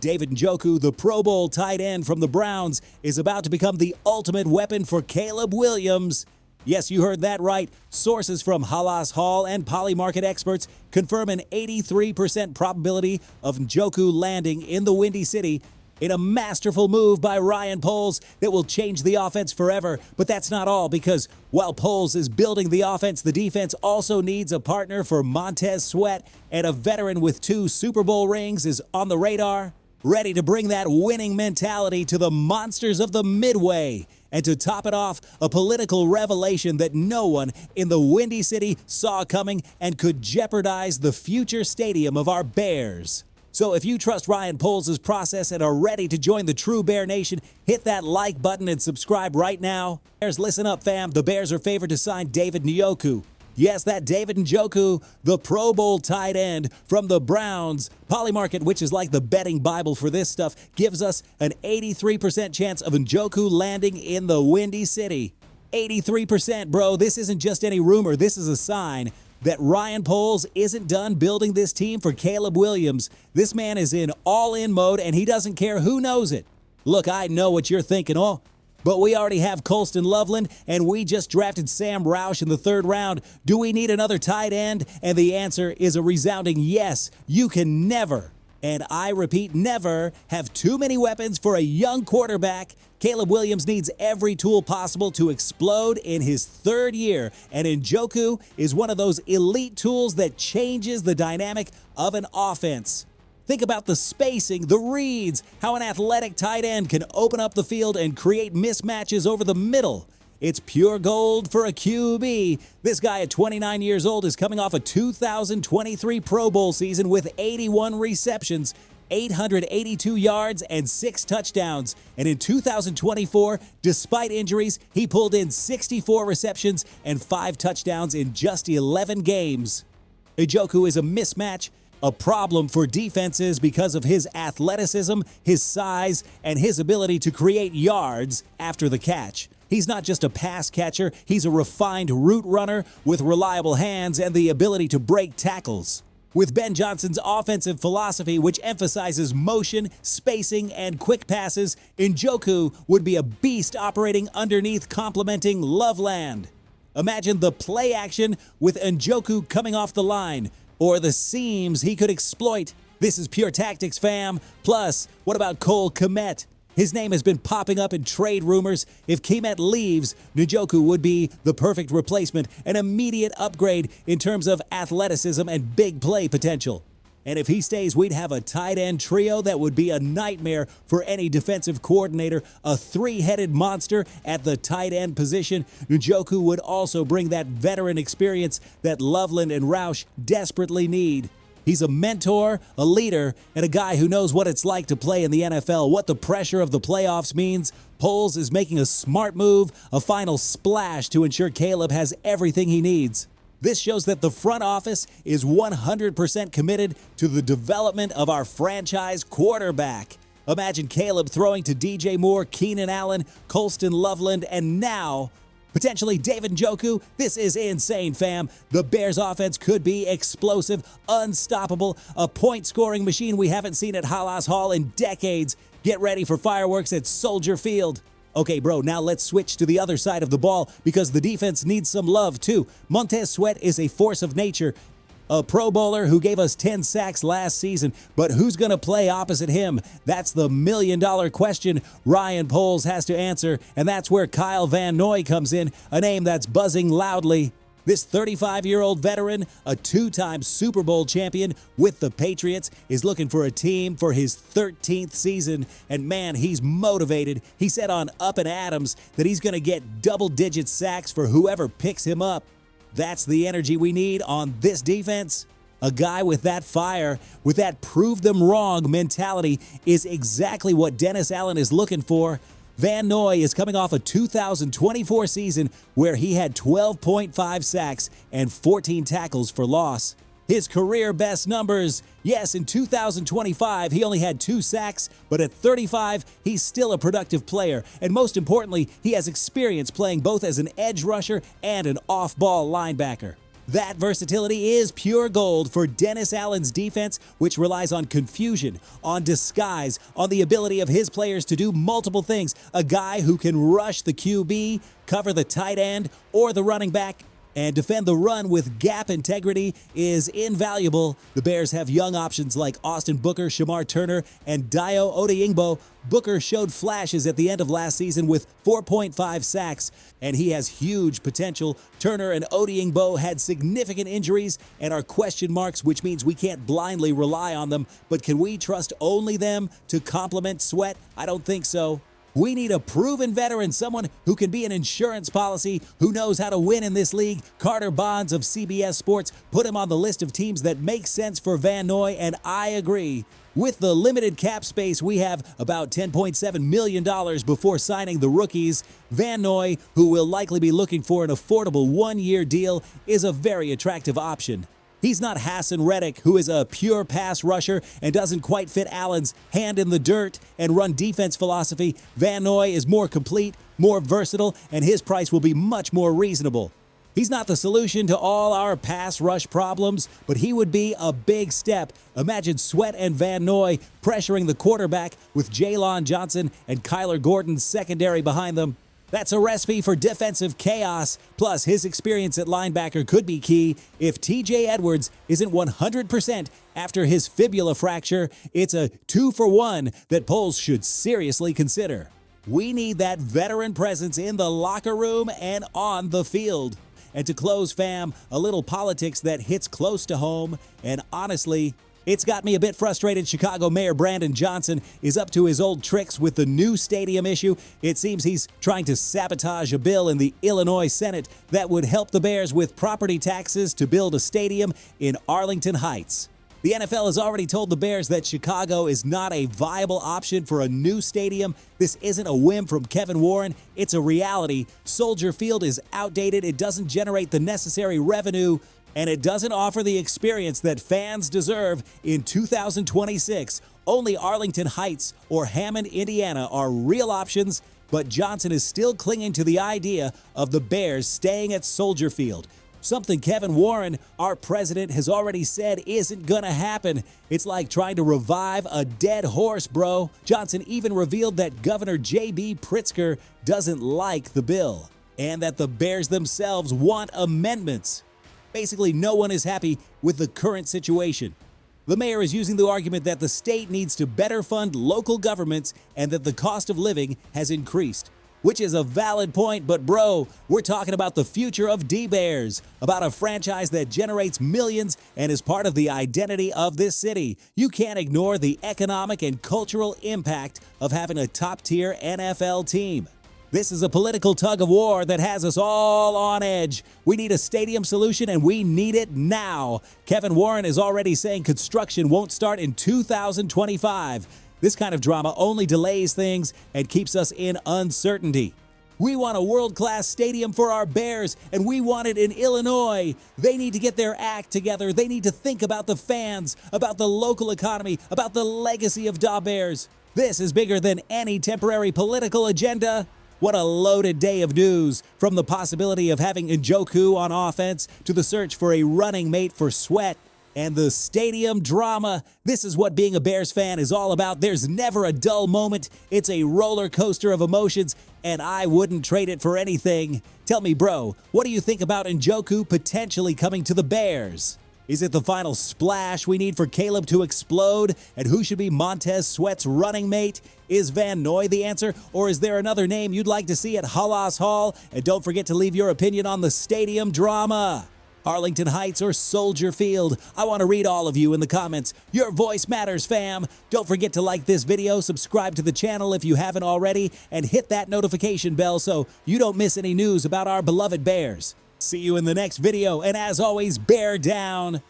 David NJOKU, the Pro Bowl tight end from the Browns, is about to become the ultimate weapon for Caleb Williams. Yes, you heard that right. Sources from Halas Hall and Polymarket experts confirm an 83% probability of NJOKU landing in the Windy City in a masterful move by Ryan Poles that will change the offense forever. But that's not all, because while Poles is building the offense, the defense also needs a partner for Montez Sweat, and a veteran with 2 Super Bowl rings is on the radar, ready to bring that winning mentality to the monsters of the Midway. And to top it off, a political revelation that no one in the Windy City saw coming and could jeopardize the future stadium of our Bears. So if you trust Ryan Poles' process and are ready to join the true Bear Nation, hit that like button and subscribe right now. Bears, listen up, fam. The Bears are favored to sign David NJOKU. Yes, that David NJOKU, the Pro Bowl tight end from the Browns. Polymarket, which is like the betting Bible for this stuff, gives us an 83% chance of NJOKU landing in the Windy City. 83%, bro. This isn't just any rumor. This is a sign that Ryan Poles isn't done building this team for Caleb Williams. This man is in all-in mode, and he doesn't care who knows it. Look, I know what you're thinking, but we already have Colston Loveland, and we just drafted Sam Roush in the 3rd round. Do we need another tight end? And the answer is a resounding yes. You can never, and I repeat, never have too many weapons for a young quarterback. Caleb Williams needs every tool possible to explode in his 3rd year, and NJOKU is one of those elite tools that changes the dynamic of an offense. Think about the spacing, the reads, how an athletic tight end can open up the field and create mismatches over the middle. It's pure gold for a QB. This guy at 29 years old is coming off a 2023 Pro Bowl season with 81 receptions, 882 yards, and 6 touchdowns. And in 2024, despite injuries, he pulled in 64 receptions and 5 touchdowns in just 11 games. NJOKU is a mismatch, a problem for defenses because of his athleticism, his size, and his ability to create yards after the catch. He's not just a pass catcher, he's a refined route runner with reliable hands and the ability to break tackles. With Ben Johnson's offensive philosophy, which emphasizes motion, spacing, and quick passes, NJOKU would be a beast operating underneath, complementing Loveland. Imagine the play action with NJOKU coming off the line, or the seams he could exploit. This is pure tactics, fam. Plus, what about Cole Kmet? His name has been popping up in trade rumors. If Kmet leaves, NJOKU would be the perfect replacement, an immediate upgrade in terms of athleticism and big play potential. And if he stays, we'd have a tight end trio that would be a nightmare for any defensive coordinator, a 3-headed monster at the tight end position. NJOKU would also bring that veteran experience that Loveland and Roush desperately need. He's a mentor, a leader, and a guy who knows what it's like to play in the NFL, what the pressure of the playoffs means. Poles is making a smart move, a final splash to ensure Caleb has everything he needs. This shows that the front office is 100% committed to the development of our franchise quarterback. Imagine Caleb throwing to DJ Moore, Keenan Allen, Colston Loveland, and now potentially David NJOKU. This is insane, fam. The Bears offense could be explosive, unstoppable, a point-scoring machine we haven't seen at Halas Hall in decades. Get ready for fireworks at Soldier Field. Okay, bro, now let's switch to the other side of the ball because the defense needs some love, too. Montez Sweat is a force of nature, a Pro Bowler who gave us 10 sacks last season, but who's going to play opposite him? That's the million-dollar question Ryan Poles has to answer, and that's where Kyle Van Noy comes in, a name that's buzzing loudly. This 35-year-old veteran, a 2-time Super Bowl champion with the Patriots, is looking for a team for his 13th season, and man, he's motivated. He said on Up and Adams that he's going to get double-digit sacks for whoever picks him up. That's the energy we need on this defense. A guy with that fire, with that prove them wrong mentality is exactly what Dennis Allen is looking for. Van Noy is coming off a 2024 season where he had 12.5 sacks and 14 tackles for loss. His career best numbers, yes, in 2025, he only had 2 sacks, but at 35, he's still a productive player. And most importantly, he has experience playing both as an edge rusher and an off-ball linebacker. That versatility is pure gold for Dennis Allen's defense, which relies on confusion, on disguise, on the ability of his players to do multiple things. A guy who can rush the QB, cover the tight end or the running back, and defend the run with gap integrity is invaluable. The Bears have young options like Austin Booker, Shamar Turner, and Dayo Odeyingbo. Booker showed flashes at the end of last season with 4.5 sacks, and he has huge potential. Turner and Odeyingbo had significant injuries and are question marks, which means we can't blindly rely on them. But can we trust only them to complement Sweat? I don't think so. We need a proven veteran, someone who can be an insurance policy, who knows how to win in this league. Carter Bonds of CBS Sports put him on the list of teams that make sense for Van Noy, and I agree. With the limited cap space, we have about $10.7 million before signing the rookies. Van Noy, who will likely be looking for an affordable one-year deal, is a very attractive option. He's not Hassan Reddick, who is a pure pass rusher and doesn't quite fit Allen's hand in the dirt and run defense philosophy. Van Noy is more complete, more versatile, and his price will be much more reasonable. He's not the solution to all our pass rush problems, but he would be a big step. Imagine Sweat and Van Noy pressuring the quarterback with Jaylon Johnson and Kyler Gordon's secondary behind them. That's a recipe for defensive chaos. Plus, his experience at linebacker could be key. If TJ Edwards isn't 100% after his fibula fracture, it's a 2-for-1 that polls should seriously consider. We need that veteran presence in the locker room and on the field. And to close, fam, a little politics that hits close to home, and honestly, it's got me a bit frustrated. Chicago Mayor Brandon Johnson is up to his old tricks with the new stadium issue. It seems he's trying to sabotage a bill in the Illinois Senate that would help the Bears with property taxes to build a stadium in Arlington Heights. The NFL has already told the Bears that Chicago is not a viable option for a new stadium. This isn't a whim from Kevin Warren. It's a reality. Soldier Field is outdated. It doesn't generate the necessary revenue, and it doesn't offer the experience that fans deserve in 2026. Only Arlington Heights or Hammond, Indiana are real options, but Johnson is still clinging to the idea of the Bears staying at Soldier Field. Something Kevin Warren, our president, has already said isn't gonna happen. It's like trying to revive a dead horse, bro. Johnson even revealed that Governor J.B. Pritzker doesn't like the bill, and that the Bears themselves want amendments. Basically, no one is happy with the current situation. The mayor is using the argument that the state needs to better fund local governments and that the cost of living has increased, which is a valid point, but bro, we're talking about the future of D-Bears, about a franchise that generates millions and is part of the identity of this city. You can't ignore the economic and cultural impact of having a top-tier NFL team. This is a political tug of war that has us all on edge. We need a stadium solution, and we need it now. Kevin Warren is already saying construction won't start in 2025. This kind of drama only delays things and keeps us in uncertainty. We want a world-class stadium for our Bears, and we want it in Illinois. They need to get their act together. They need to think about the fans, about the local economy, about the legacy of Da Bears. This is bigger than any temporary political agenda. What a loaded day of news, from the possibility of having NJOKU on offense to the search for a running mate for Sweat and the stadium drama. This is what being a Bears fan is all about. There's never a dull moment. It's a roller coaster of emotions, and I wouldn't trade it for anything. Tell me, bro, what do you think about NJOKU potentially coming to the Bears? Is it the final splash we need for Caleb to explode? And who should be Montez Sweat's running mate? Is Van Noy the answer? Or is there another name you'd like to see at Halas Hall? And don't forget to leave your opinion on the stadium drama. Arlington Heights or Soldier Field? I want to read all of you in the comments. Your voice matters, fam. Don't forget to like this video, subscribe to the channel if you haven't already, and hit that notification bell so you don't miss any news about our beloved Bears. See you in the next video, and as always, bear down.